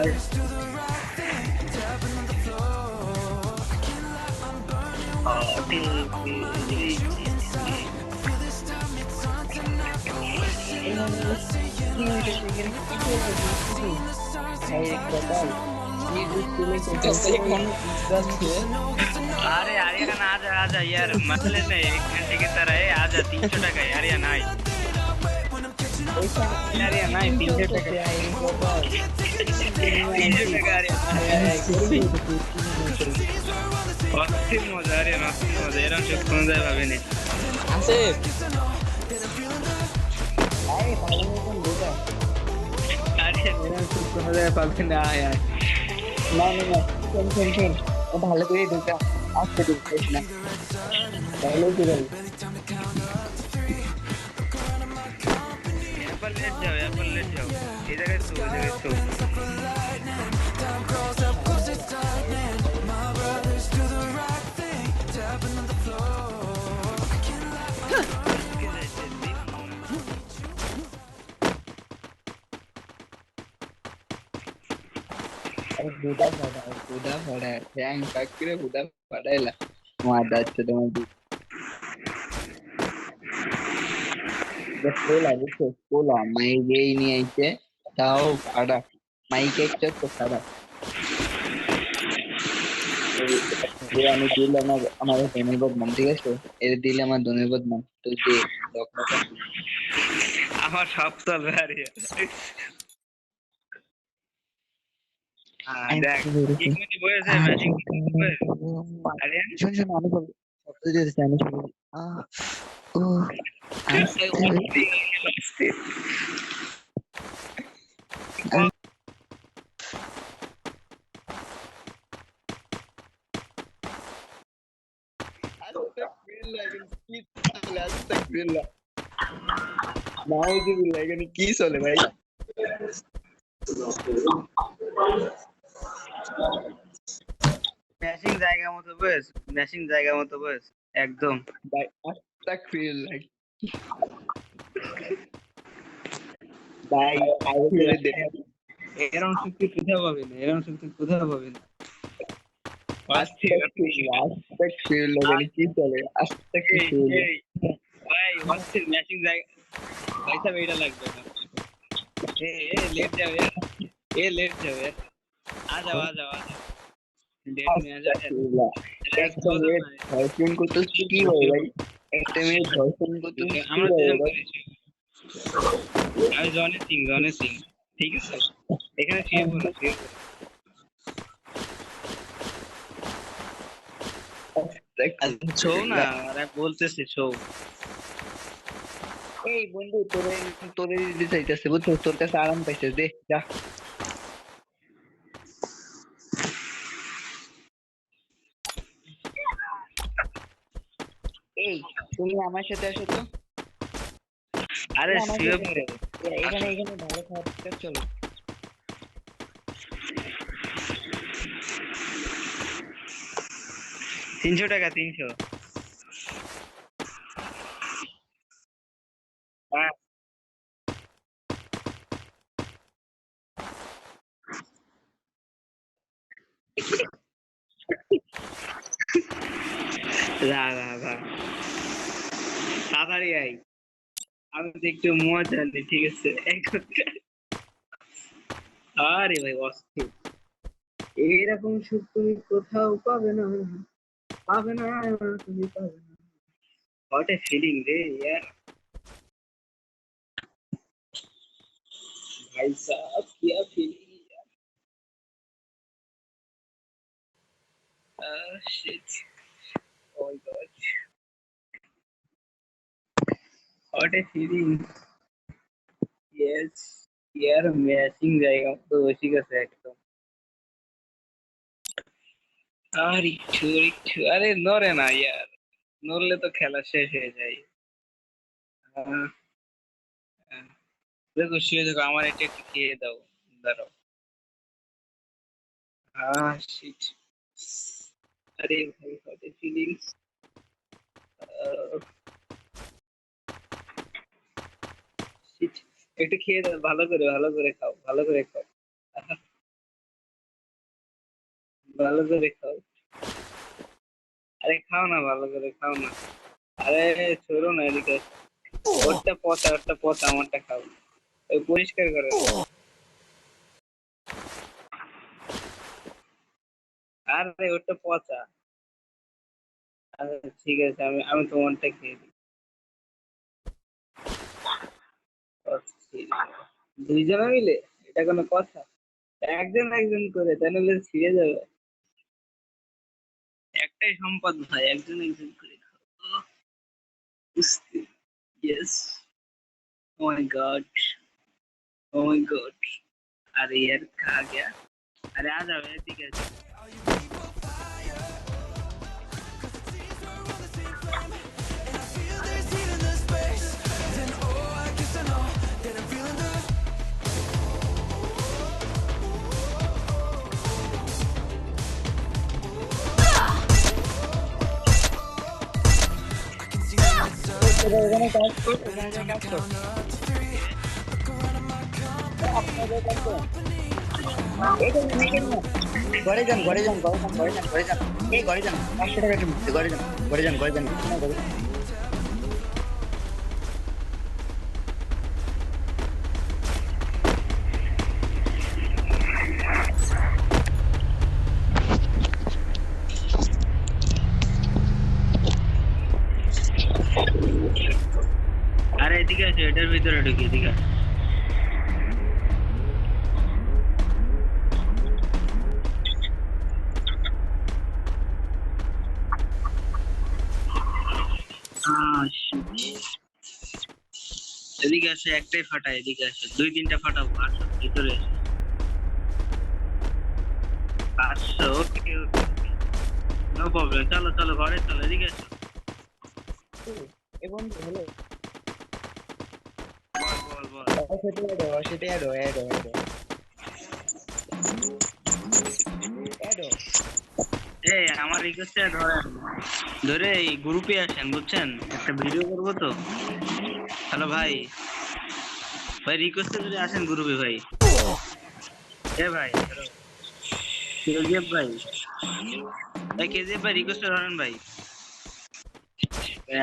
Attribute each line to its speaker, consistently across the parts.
Speaker 1: अरे आर्यन आजा आजा यार मसले नहीं, 1 घंटे की तरह है, आजा 300 টাকা आर्यन आई। आर्यन आई 300 টাকা, 300 টাকা आर्यन অস্থির মজা, আরিয়ান অস্থির মজা, এরকম সব কোনো জায়গায় ভাবিনি।
Speaker 2: আছে
Speaker 1: আরিয়ান এরকম সব কোনো জায়গায় পাবি না, আয় আয়।
Speaker 3: না না না, শোন শোন শোন, ও ভালো করে ঢুকা, আসতে ঢুকিস না, তাহলে কি বল?
Speaker 1: এরপর লেট যাও, এরপর লেট যাও, এই জায়গায় শো, এই জায়গায় শো।
Speaker 3: হুদা ফাড়া ঠ্যাং পাক করে হুদা ফাড়াইলা মার যাচ্ছে তোমার কোলা, বুঝছো? কোলা মাইকেই নিয়ে আইছে, তাও ফাড়া, মাইকে একটা তো ফাড়া। যে আমি দিলে আমার ধনের বদনাম, ঠিক আছে? এর দিলে আমার ধনের বদনাম, তুই দে দোকানটা।
Speaker 1: আমার সব চলবে আরিয়ান। দেখ ইকুইটি বয়েছে ম্যাচিং আরিয়ান।
Speaker 3: শোন শোন, আমি বলবো, শব্দ দিতেছি, আমি বলবো, ও আস্তে কি চলে ভাই?
Speaker 1: ম্যাচিং জায়গা মতো বস, ম্যাচিং জায়গা মতো বস একদম।
Speaker 3: ভাই আস্তাগফিরুল্লাহ ভাই, আগে ছেড়ে দে।
Speaker 1: এরকম শক্তি কোথাও পাবি না, এরকম শক্তি কোথাও পাবি না।
Speaker 3: আস্তাগফিরুল্লাহ মানে কি চলে? আস্তাগফিরুল্লাহ
Speaker 1: ভাই অস্থির ম্যাচিং জায়গা, পয়সা বেটা লাগবে না। এ লেট যাও यार, এ লেট যাও यार, आ जाओ आ जाओ आ जाओ, लेट में आ जाओ यार।
Speaker 3: আস্তাগফিরুল্লাহ। একটা মিনিট ধর্ষণ করতেছিস কি ভাই? ভাই একটা মিনিট ধর্ষণ করতেছিস কি
Speaker 1: আমরা
Speaker 3: ভাই?
Speaker 1: দুজন
Speaker 3: ভাই
Speaker 1: করেছি, আমি জনি সিং, ঠিক আছে? এখানে শুয়ে পড়ো, শুয়ে পড়ো। শো না, আরে বলতেছি শো।
Speaker 3: এই বন্ধু, তোরে তোরে দিতে চাইতেছে, বুঝছো? তোর কাছে আরাম পাইছে, দে যা। এই তুমি আমার সাথে আসো তো,
Speaker 1: আরে
Speaker 3: আমার
Speaker 1: শুয়ে
Speaker 3: সাথে
Speaker 1: পড়ো।
Speaker 3: এখানে এখানে ভালো খাবার চলো।
Speaker 1: 300 টাকা, 300। হ্যাঁ যা যা যা, তাড়াতাড়ি আই, আমি তো একটু মজা নিই, ঠিক আছে? আরে ভাই অস্থির, এইরকম সুখ তুমি কোথাও পাবে না, পাবে না, তুমি পাবে না। What a feeling রে यार, भाई साहब क्या feeling यार। Shit, oh my god, what a feeling। yes यार, मैचिंग जाएगा तो उसी का से एकदम। আর একটু একটু, আরে নড়ে না यार, নড়লে তো খেলা শেষ হয়ে যায়। আহ, আহ, দেখো শুয়ে দেখো, আমার এটা একটু খেয়ে দাও, দাঁড়াও। শিট, আরে ভাই what a feelings। শিট, একটু খেয়ে দাও, ভালো করে খাও, ভালো করে খাও। ভালো করে খাও। আরে খাও না, ভালো করে খাও না। আরে ছোড়ো না, এদিকে এসো। ওরটা পচা, ওরটা পচা, আমারটা খাও। ওই পরিষ্কার করে দাও। আরে ওরটা পচা। আচ্ছা ঠিক আছে, আমি আমি তোমারটা খেয়ে দিই। দুইজনে মিলে? এটা কোনো কথা? একজন একজন করে, তাই নাহলে ছিঁড়ে যাবে। একটাই সম্পদ ভাই, একজন একজন করে খাও। Yes. Oh my God. Oh my God. अरे यार कहाँ गया? अरे आ जाओ एदिके आ जाओ।
Speaker 3: তোরা এখানে কাজ কর, এখানে যা কাজ কর, আপনাদের কাজ কর। এইটা না, এইটা না। ঘরে যান, ঘরে যান, ঘরে যান, ঘরে যান, ঘরে যান। এই ঘরে যান, 500 টাকা দিন, ঘরে যান, ঘরে যান, ঘরে যান, কিছু না, ঘরে যান।
Speaker 1: अरे एदिके আসো, এটার ভিতরে ঢুকি, এদিকে আসো। shit। এদিকে আসো, একটাই ফাটা, এদিকে আসো, দুই তিনটা ফাটাবো, আসো ভিতরে এসো। আসো, ওকে ওকে, নো প্রবলেম, চলো চলো ঘরে চলো, এদিকে আসো।
Speaker 3: এ বন্ধু, হ্যালো।
Speaker 1: বল বল বল।
Speaker 3: ওর সাথে অ্যাড হও, ওর সাথে অ্যাড হও, অ্যাড হও, অ্যাড হও, অ্যাড হও।
Speaker 1: এই আমার রিকোয়েস্টটা ধরেন, ধরে এই গ্রুপে আসেন, বুঝছেন? একটা ভিডিও করবো তো। হ্যালো ভাই, ভাই রিকোয়েস্টে যদি আসেন গ্রুপে ভাই। এ ভাই হ্যালো, কেজিএফ ভাই, এই কেজিএফ ভাই রিকোয়েস্টে ধরেন ভাই।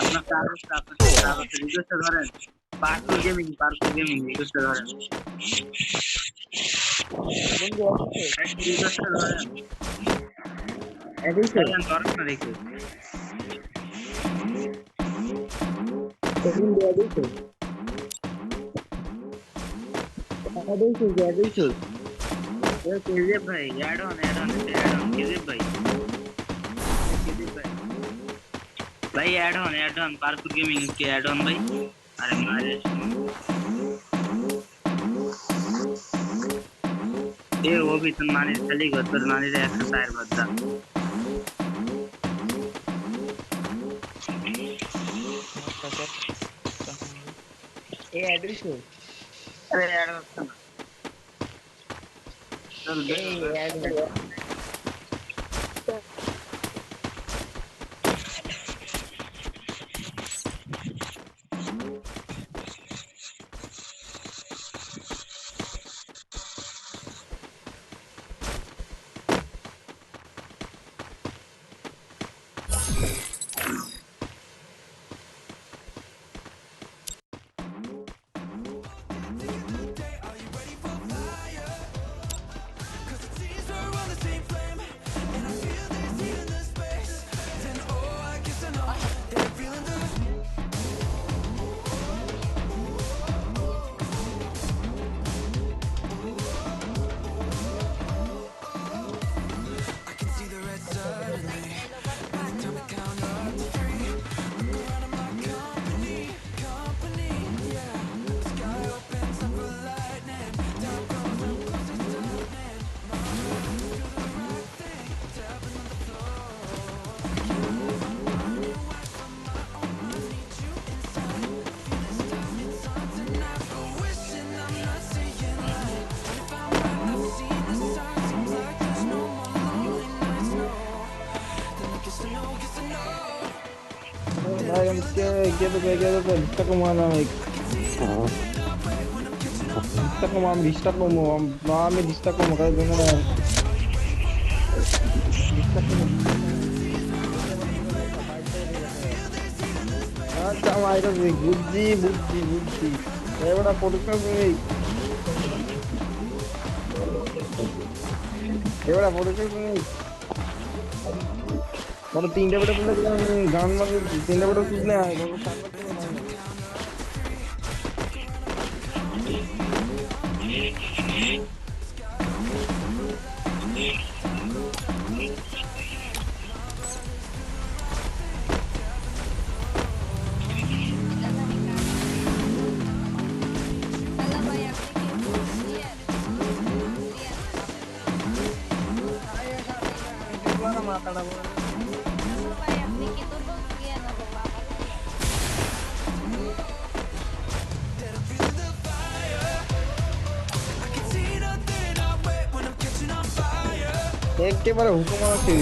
Speaker 1: আপনার কাগজ, আপনার কাগজ রিকোয়েস্টে ধরেন। পার্কুর গেমিং, পার্কুর গেমিং রিকোয়েস্টে ধরেন।
Speaker 3: বন্ধু আসছে,
Speaker 1: রিকোয়েস্টে ধরেন,
Speaker 3: অ্যাড হইছে,
Speaker 1: ধরেন ধরেন না রিকোয়েস্ট।
Speaker 3: বন্ধু অ্যাড হইছে, অ্যাড হইছে, অ্যাড হইছে।
Speaker 1: কেজিএফ ভাই add on, add on, add on KGF ভাই, কেজিএফ ভাই, ভাই অ্যাড অন पार्कोर गेमिंग के ऐड ऑन भाई। अरे मारे ये वो भी तुम नानी चली गई तो नानी रे एक्सरसाइज बद्दा।
Speaker 3: এ অ্যাড হইছে,
Speaker 1: अरे ऐड ऑन चल दे।
Speaker 3: এই অ্যাড হইছে।
Speaker 2: Dai, kita kemana nih? Kita kemana? Kita kemana? Mami, kita kemana? আচ্ছা মাইরা বুঝছি বুঝছি বুঝছি এবার পরীক্ষা করে এবার পরীক্ষা করে মানে তিনটা বেটা তুলে গান মাঝে তিনটা বেটা তুললে হয় মাথাটা একেবারে হুকুম আছে